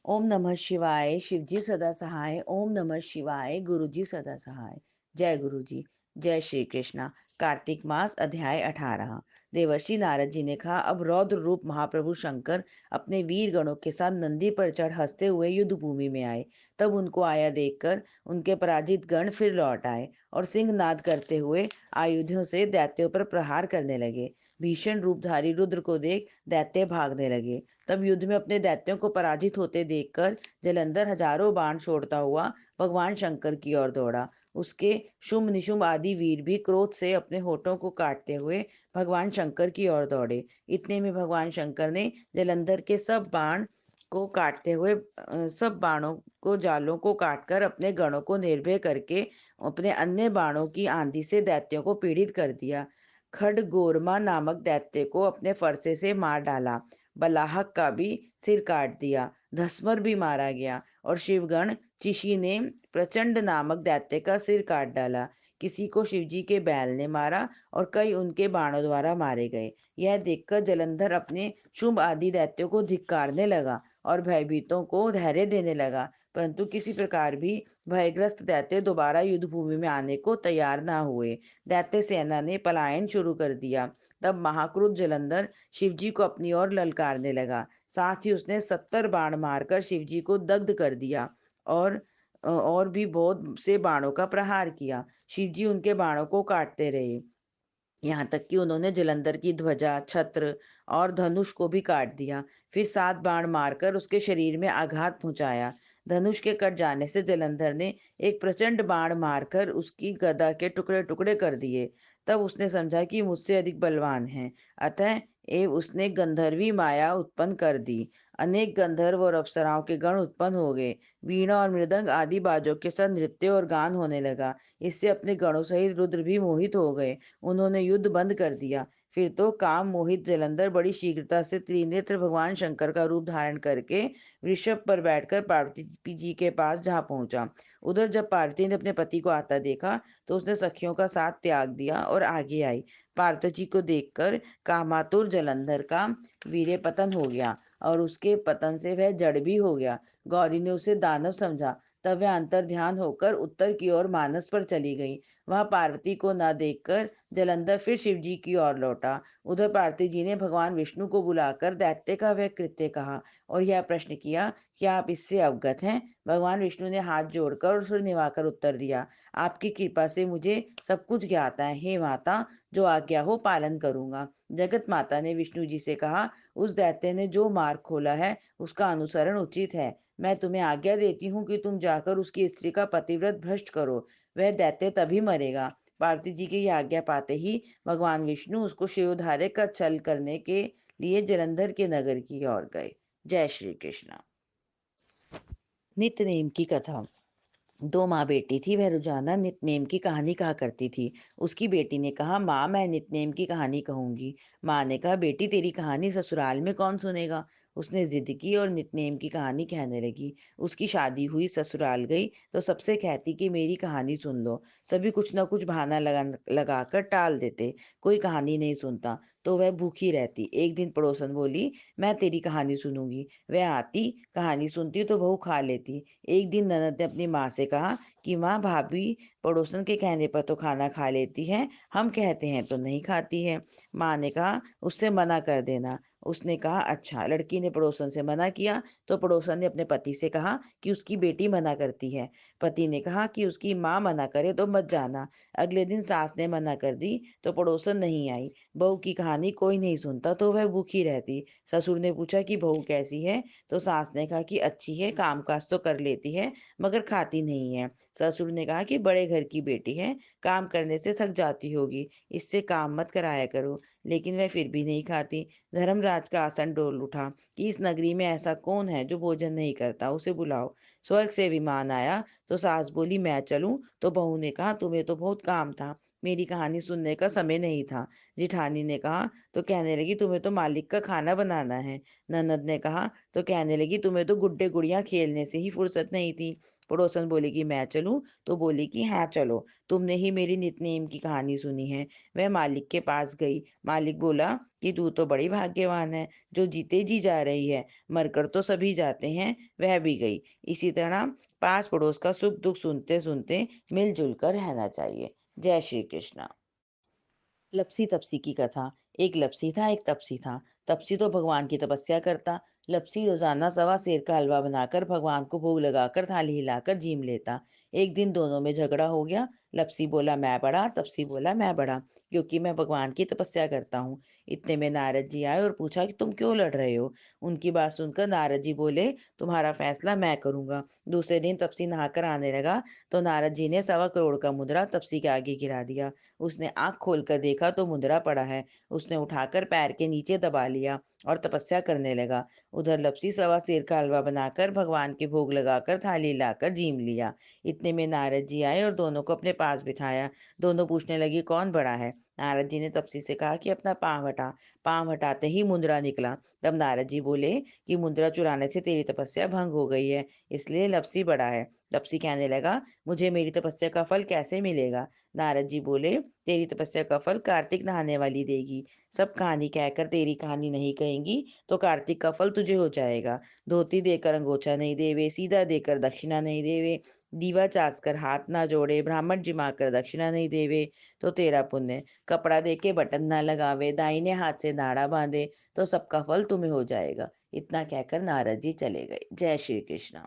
ओम नमः शिवाय। शिवजी सदा सहाय। ओम नमः शिवाय। गुरुजी सदा सहाय। जय गुरुजी। जय श्री कृष्णा। कार्तिक मास अध्याय 18। देवर्षि नारद जी ने कहा, अब रौद्र रूप महाप्रभु शंकर अपने वीर गणों के साथ नंदी पर चढ़ हंसते हुए युद्ध भूमि में आए। तब उनको आया देखकर उनके पराजित गण फिर लौट आए और सिंहनाद करते हुए आयुधों से दैत्यों पर प्रहार करने लगे। भीषण रूपधारी रुद्र को देख दैत्य भागने लगे। तब युद्ध में अपने दैत्यों को पराजित होते देखकर जलंधर हजारों बाण छोड़ता हुआ भगवान शंकर की ओर दौड़ा। उसके शुंभ निशुंभ आदि वीर भी क्रोध से अपने होठों को काटते हुए भगवान शंकर की ओर दौड़े। इतने में भगवान शंकर ने जलंधर के सब बाण को काटते हुए सब बाणों को जालों को काटकर अपने गणों को निर्भय करके अपने अन्य बाणों की आंधी से दैत्यों को पीड़ित कर दिया। खडगोरमा नामक दैत्य को अपने फरसे से मार डाला। बलाहक का भी सिर काट दिया। धस्मर भी मारा गया और शिवगण चिशी ने प्रचंड नामक दैत्य का सिर काट डाला। किसी को शिवजी के बैल ने मारा और कई उनके बाणों द्वारा मारे गए। यह देखकर जलंधर अपने शुंभ आदि दैत्यों को धिक्कारने लगा और भयभीतों को धैर्य देने लगा, परंतु किसी प्रकार भी भयग्रस्त दैत्य दोबारा युद्ध भूमि में आने को तैयार ना हुए। दैत्य सेना ने पलायन शुरू कर दिया। तब महाक्रुद्ध जलंधर शिवजी को अपनी ओर ललकारने लगा। साथ ही उसने 70 बाण मारकर शिवजी को दग्ध कर दिया और भी बहुत से बाणों का प्रहार किया। शिवजी उनके बाणों को काटते रहे, यहाँ तक कि उन्होंने जलंधर की ध्वजा, छत्र और धनुष को भी काट दिया। फिर 7 बाण मारकर उसके शरीर में आघात पहुंचाया। धनुष के कट जाने से जलंधर ने एक प्रचंड बाण मारकर उसकी गदा के टुकड़े टुकड़े कर दिए। तब उसने समझा कि मुझसे अधिक बलवान है, अतः उसने गंधर्वी माया उत्पन्न कर दी। अनेक गंधर्व और अप्सराओं के गण उत्पन्न हो गए। वीणा और मृदंग आदि बाजों के साथ नृत्य और गान होने लगा। इससे अपने गणों सहित रुद्र भी मोहित हो गए। उन्होंने युद्ध बंद कर दिया। फिर तो काम मोहित जलंधर बड़ी शीघ्रता से त्रिनेत्र भगवान शंकर का रूप धारण करके वृषभ पर बैठकर पार्वती जी के पास जा पहुंचा। उधर जब पार्वती ने अपने पति को आता देखा तो उसने सखियों का साथ त्याग दिया और आगे आई। पार्वती जी को देखकर कामातुर जलंधर का वीर्य पतन हो गया और उसके पतन से वह जड़ भी हो गया। गौरी ने उसे दानव समझा। तब वह अंतर ध्यान होकर उत्तर की ओर मानस पर चली गई। वहां पार्वती को न देखकर जलंधर फिर शिव जी की ओर लौटा। उधर पार्वती जी ने भगवान विष्णु को बुलाकर दैत्य का वह कृत्य कहा और यह प्रश्न किया कि आप इससे अवगत हैं। भगवान विष्णु ने हाथ जोड़कर और सिर निभाकर उत्तर दिया, आपकी कृपा से मुझे सब कुछ ज्ञात है। हे माता, जो आज्ञा हो पालन करूंगा। जगत माता ने विष्णु जी से कहा, उस दैत्य ने जो मार्ग खोला है उसका अनुसरण उचित है। मैं तुम्हें आज्ञा देती हूँ कि तुम जाकर उसकी स्त्री का पतिव्रत भ्रष्ट करो, वह दैत्य तभी मरेगा। पार्वती जी की यह आज्ञा पाते ही भगवान विष्णु उसको शिरोधार्य का छल करने के लिए जलंधर के नगर की ओर गए। जय श्री कृष्ण। नित्य की कथा। 2 माँ बेटी थी। वह रोजाना नितनेम की कहानी कहा करती थी। उसकी बेटी ने कहा, माँ मैं नितनेम की कहानी कहूंगी। माँ ने कहा, बेटी तेरी कहानी ससुराल में कौन सुनेगा। उसने जिद की और नितनेम की कहानी कहने लगी। उसकी शादी हुई, ससुराल गई तो सबसे कहती कि मेरी कहानी सुन लो। सभी कुछ न कुछ बहाना लगाकर टाल देते, कोई कहानी नहीं सुनता तो वह भूखी रहती। एक दिन पड़ोसन बोली, मैं तेरी कहानी सुनूंगी। वह आती, कहानी सुनती तो बहू खा लेती। एक दिन ननद ने अपनी माँ से कहा कि माँ, भाभी पड़ोसन के कहने पर तो खाना खा लेती है, हम कहते हैं तो नहीं खाती है। माँ ने कहा, उससे मना कर देना। उसने कहा, अच्छा। लड़की ने पड़ोसन से मना किया तो पड़ोसन ने अपने पति से कहा कि उसकी बेटी मना करती है। पति ने कहा कि उसकी माँ मना करे तो मत जाना। अगले दिन सास ने मना कर दी तो पड़ोसन नहीं आई। बहू की कहानी कोई नहीं सुनता तो वह भूखी रहती। ससुर ने पूछा कि बहू कैसी है तो सास ने कहा कि अच्छी है, कामकाज तो कर लेती है मगर खाती नहीं है। ससुर ने कहा कि बड़े घर की बेटी है, काम करने से थक जाती होगी, इससे काम मत कराया करो। लेकिन वह फिर भी नहीं खाती। धर्मराज का आसन डोल उठा कि इस नगरी में ऐसा कौन है जो भोजन नहीं करता, उसे बुलाओ। स्वर्ग से विमान आया तो सास बोली, मैं चलूं, तो बहू ने कहा, तुम्हें तो बहुत काम था, मेरी कहानी सुनने का समय नहीं था। जिठानी ने कहा तो कहने लगी, तुम्हें तो मालिक का खाना बनाना है। ननद ने कहा तो कहने लगी, तुम्हें तो गुड्डे गुड़ियां खेलने से ही फुर्सत नहीं थी। पड़ोसन बोली कि मैं चलूं, तो बोली कि हाँ चलो, तुमने ही मेरी नितनेम की कहानी सुनी है। वह मालिक के पास गई। मालिक बोला कि तू तो बड़ी भाग्यवान है, जो जीते जी जा रही है, मरकर तो सभी जाते हैं, वह भी गई। इसी तरह पास पड़ोस का सुख दुख सुनते सुनते मिलजुल कर रहना चाहिए। जय श्री कृष्णा। लपसी तपसी की कथा। एक लपसी था, एक तपसी था। तपसी तो भगवान की तपस्या करता। लपसी रोजाना सवा सेर का हलवा बनाकर भगवान को भोग लगाकर थाली हिलाकर जीम लेता। एक दिन दोनों में झगड़ा हो गया। लपसी बोला मैं बड़ा, तपसी बोला मैं बड़ा, क्योंकि मैं भगवान की तपस्या करता हूँ। इतने में नारद जी आए और पूछा कि तुम क्यों लड़ रहे हो। उनकी बात सुनकर नारद जी बोले, तुम्हारा फैसला मैं करूंगा। दूसरे दिन तपसी नहाकर आने लगा तो नारद जी ने 1.25 करोड़ का मुद्रा तपसी के आगे गिरा दिया। उसने आँख खोलकर देखा तो मुंदरा पड़ा है। उसने उठाकर पैर के नीचे दबा लिया और तपस्या करने लगा। उधर लपसी 1.25 सेर का हलवा बनाकर भगवान के भोग लगाकर थाली लाकर जीम लिया। इतने में नारद जी आए और दोनों को अपने पास बिठाया। दोनों पूछने लगी कौन बड़ा है। नारद जी ने तपसी से कहा कि अपना पाँव हटा। पाँव हटाते ही मुंदरा निकला। तब नारद जी बोले कि मुंदरा चुराने से तेरी तपस्या भंग हो गई है, इसलिए लपसी बड़ा है। लपसी कहने लगा, मुझे मेरी तपस्या का फल कैसे मिलेगा। नारद जी बोले, तेरी तपस्या का फल कार्तिक नहाने वाली देगी। सब कहानी कहकर तेरी कहानी नहीं कहेंगी तो कार्तिक का फल तुझे हो जाएगा। धोती देकर अंगोछा नहीं देवे, सीधा देकर दक्षिणा नहीं देवे, दीवा चास कर हाथ ना जोड़े, ब्राह्मण जिमा कर दक्षिणा नहीं देवे तो तेरा पुण्य। कपड़ा दे के बटन ना लगावे, दाहिने हाथ से नाड़ा बांधे तो सबका फल तुम्हें हो जाएगा। इतना कहकर नारद जी चले गए। जय श्री कृष्ण।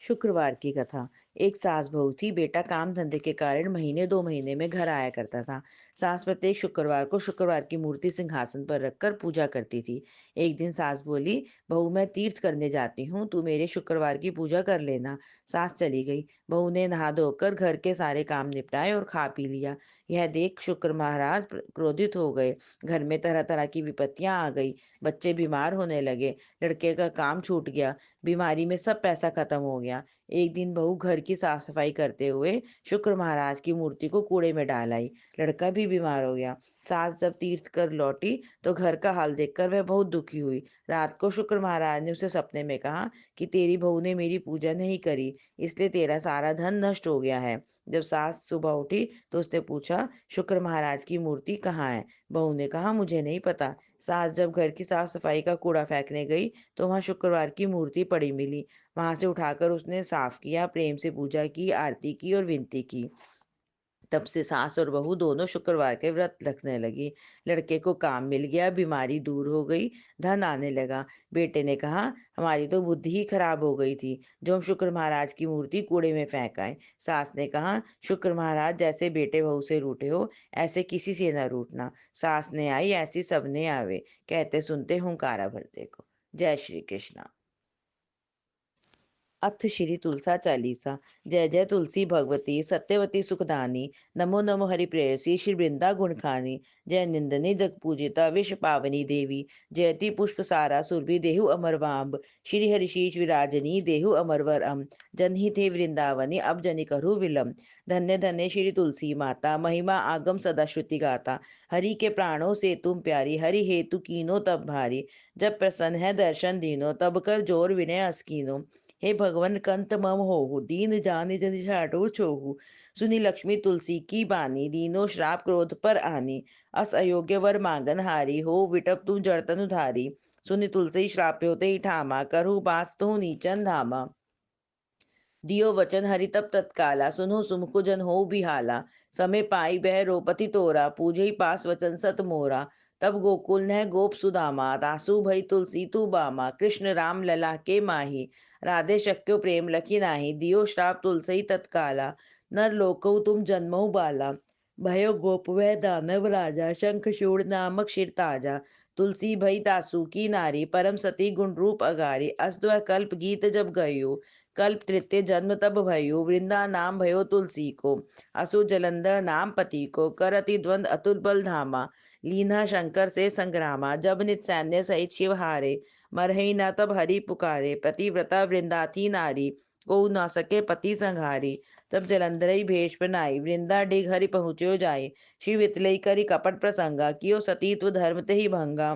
शुक्रवार की कथा। एक सास बहू थी। बेटा काम धंधे के कारण महीने 2 महीने में घर आया करता था। सास प्रत्येक शुक्रवार को शुक्रवार की मूर्ति सिंहासन पर रखकर पूजा करती थी। एक दिन सास बोली, बहू मैं तीर्थ करने जाती हूँ, तू मेरे शुक्रवार की पूजा कर लेना। सास चली गई। बहू ने नहा धोकर घर के सारे काम निपटाए और खा पी लिया। यह देख शुक्र महाराज क्रोधित हो गए। घर में तरह तरह की विपत्तियां आ गई। बच्चे बीमार होने लगे। लड़के का काम छूट गया। बीमारी में सब पैसा खत्म हो गया। एक दिन बहू घर की साफ सफाई करते हुए शुक्र महाराज की मूर्ति को कूड़े में डाल आई। लड़का भी बीमार हो गया। सास जब तीर्थ कर लौटी तो घर का हाल देखकर वह बहुत दुखी हुई। रात को शुक्र महाराज ने उसे सपने में कहा कि तेरी बहू ने मेरी पूजा नहीं करी, इसलिए तेरा सारा धन नष्ट हो गया है। जब सास सुबह उठी तो उसने पूछा, शुक्र महाराज की मूर्ति कहाँ है। बहू ने कहा, मुझे नहीं पता। सास जब घर की साफ सफाई का कूड़ा फेंकने गई तो वहां शुक्रवार की मूर्ति पड़ी मिली। वहां से उठाकर उसने साफ किया, प्रेम से पूजा की, आरती की और विनती की। तब से सास और बहू दोनों शुक्रवार के व्रत रखने लगी। लड़के को काम मिल गया, बीमारी दूर हो गई, धन आने लगा। बेटे ने कहा, हमारी तो बुद्धि ही खराब हो गई थी जो हम शुक्र महाराज की मूर्ति कूड़े में फेंक आए। सास ने कहा, शुक्र महाराज जैसे बेटे बहू से रूठे हो ऐसे किसी से न रूठना। सास ने आई ऐसी सबने आवे, कहते सुनते हुंकारा भरते को। जय श्री कृष्ण। अथ श्री तुलसा चालीसा। जय जय तुलसी भगवती सत्यवती सुखदानी, नमो नमो हरि प्रेयसी श्री वृंदा गुण खानी। जय निंदनी जग पूजिता विश्व पावनी देवी, जयति पुष्प सारा सुरभि देहु अमर वाम्ब। श्री हरिशीष विराजनी देहु अमरवर अम, जनहित हे वृंदावनी अब जनि करु विलम। धन्य धन्य श्री तुलसी माता, महिमा आगम सदा श्रुति गाता। हरि के प्राणों से तुम प्यारी, हरि हेतु कीनो तब भारी। जब प्रसन्न है दर्शन दीनो, तब कर जोर विनय असकीनो। हे भगवन कंत मम होहु, दीन जानि जनि छाटो छोहु। सुनी लक्ष्मी तुलसी की बानी, दीनो श्राप क्रोध पर आनी। अस अयोग्य वर मांगन हारी, हो विटप तुम जड़तनु धारी। सुनि तुलसी श्राप्यो ते ठामा, करहु बास तुहु नीचन धामा। दियो वचन हरि तब तत्काला, सुनो सुमुख जन हो बिहाला। समय पाई बह रोपति तोरा, पूजई पास वचन सत मोरा। तब गोकुल नह गोप सुदामा, दासु भई तुलसी तू बामा। कृष्ण राम लला के माही, राधे शक्यो प्रेम लखी नाही। दियो श्राप तुलसी तत्काला, नर लोकहु तुम जन्महु बाला। भयो गोप वह दानव राजा, शंख शूर नामक शिर ताजा। तुलसी भई दासु की नारी, परम सती गुण रूप अगारी। अष्टवह कल्प गीत जब गयो, कल्प तृतीय जन्म तब भयो। वृंदा नाम भयो तुलसी को, असु जलंधर नाम पति को। करति द्वंद अतुल बल धामा, लीना शंकर से संग्रामा। जब नित सैन्य सहित शिव हारे, मरहि न तब हरि पुकारे। पतिव्रता वृंदा थी नारी, को न सके पति संहारी। तब जलंधरई भेष बनाई वृंदा डिग हरि पहुँच्यो जाय। श्री वितलई करी कपट प्रसंगा कियो सतीत्व धर्म ते ही भंगा।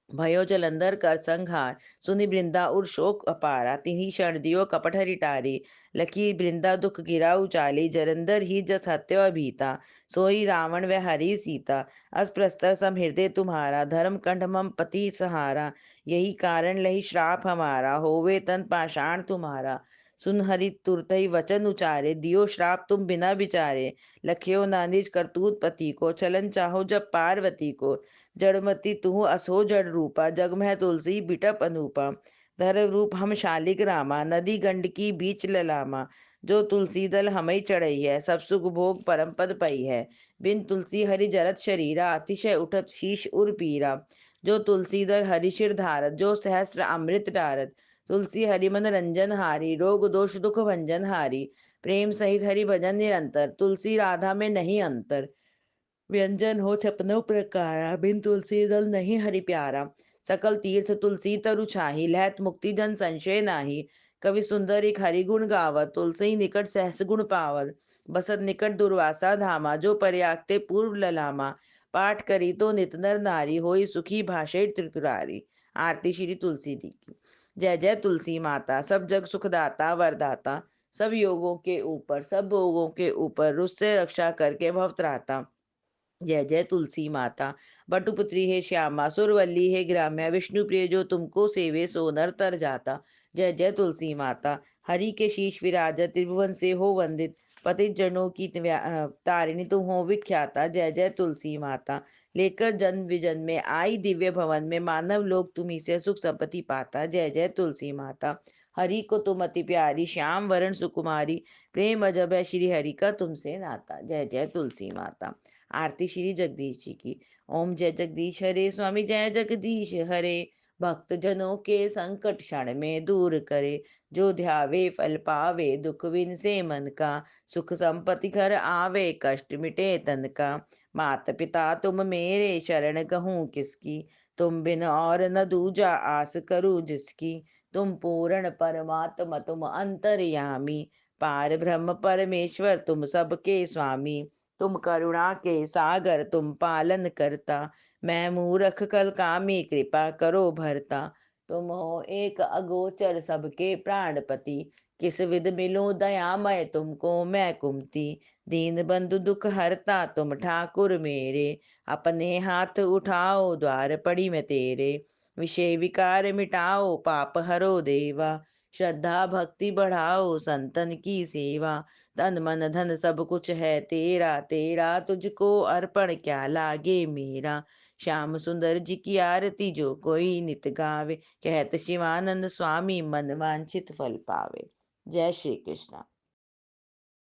भयो जलंधर कर संहार सुनि वृंदा उर शोक अपारा। तिन्ही क्षण दियो कपट हरि टारी। लखी वृंदा दुख गिरा उचाली। जलंधर ही जस हत्यो अभीता। सोई रावण व हरि सीता। अस प्रस्तर सम हृदय तुम्हारा। धर्म कंठ मम पति सहारा। यही कारण लही श्राप हमारा। होवे तन पाषाण तुम्हारा। सुन हरि तुरतई वचन उचारे। दियो श्राप तुम बिना विचारे। लखियो ना निज करतूत पति को। चलन चाहो जब पार्वती को। जड़मती तुहु असो जड़ रूपा। जग में तुलसी बिटप अनूपा। धर रूप हम शालिक रामा। नदी गंड की बीच ललामा। जो तुलसी दल हमई चढ़ई है। सब सुख भोग परम पद पई है। बिन तुलसी हरि जरत शरीरा। अतिशय उठत शीश उर पीरा। जो तुलसी दल हरि शिर धारत। जो सहस्र अमृत डारत। तुलसी हरि मन रंजन हारी। रोग दोष दुख भंजन हारी। प्रेम सहित हरि भजन निरंतर। तुलसी राधा में नहीं अंतर। व्यंजन हो छपनों प्रकारा। बिन तुलसी दल नहीं हरि प्यारा। सकल तीर्थ तुलसी तरु छाही। लहत मुक्ति जन संशय नाही। कवि सुंदर एक हरि गुण गावत। तुलसी निकट सहस गुण पावत। बसत निकट दुर्वासा धामा। जो पर्याक्ते पूर्व ललामा। पाठ करी तो नित नर नारी। होई सुखी भाषे त्रिपुरारी। आरती श्री तुलसी जी की। जय जय तुलसी माता। सब जग सुखदाता वरदाता। सब योगों के ऊपर सब भोगों के ऊपर रुष्ट रक्षा करके भवत्राता। जय जय तुलसी माता। बटुपुत्री है श्यामा। सुरवल्ली है ग्राम्या। विष्णु प्रिय जो तुमको सेवे सो नर तर जाता। जय जय तुलसी माता। हरि के शीश विराजत त्रिभुवन से हो वंदित। पतित जनों की तारिणी तुम हो विख्याता। जय जय तुलसी माता। लेकर जन्म विजन में आई दिव्य भवन में। मानव लोग तुम्ही से सुख संपत्ति पाता। जय जय तुलसी माता। हरि को तुम अति प्यारी। श्याम वरण सुकुमारी। प्रेम अजब है श्री हरि का तुमसे नाता। जय जय तुलसी माता। आरती श्री जगदीश जी की। ओम जय जगदीश हरे। स्वामी जय जगदीश हरे। भक्त जनों के संकट क्षण में दूर करे। जो ध्यावे फल पावे। दुख बिन से मन का। सुख संपत्ति घर आवे। कष्ट मिटे तन का। मात पिता तुम मेरे शरण कहूँ किसकी। तुम बिन और न दूजा आस करूँ जिसकी। तुम पूर्ण परमात्मा तुम अंतर्यामी। पार ब्रह्म परमेश्वर तुम सबके स्वामी। तुम करुणा के सागर तुम पालन करता। मैं मूरख कल कामी कृपा करो भरता। तुम हो एक अगोचर सबके प्राणपति। किस विध मिलो दयामय तुमको मैं कुमति। दीन बंधु दुख हरता तुम ठाकुर मेरे। अपने हाथ उठाओ द्वार पड़ी मैं तेरे। विषय विकार मिटाओ पाप हरो देवा। श्रद्धा भक्ति बढ़ाओ संतन की सेवा। तन मन धन सब कुछ है तेरा तेरा। तुझको अर्पण क्या लागे मेरा। श्याम सुंदर जी की आरती जो कोई नित गावे। कहत शिवानंद स्वामी मन वांछित फल पावे। जय श्री कृष्णा।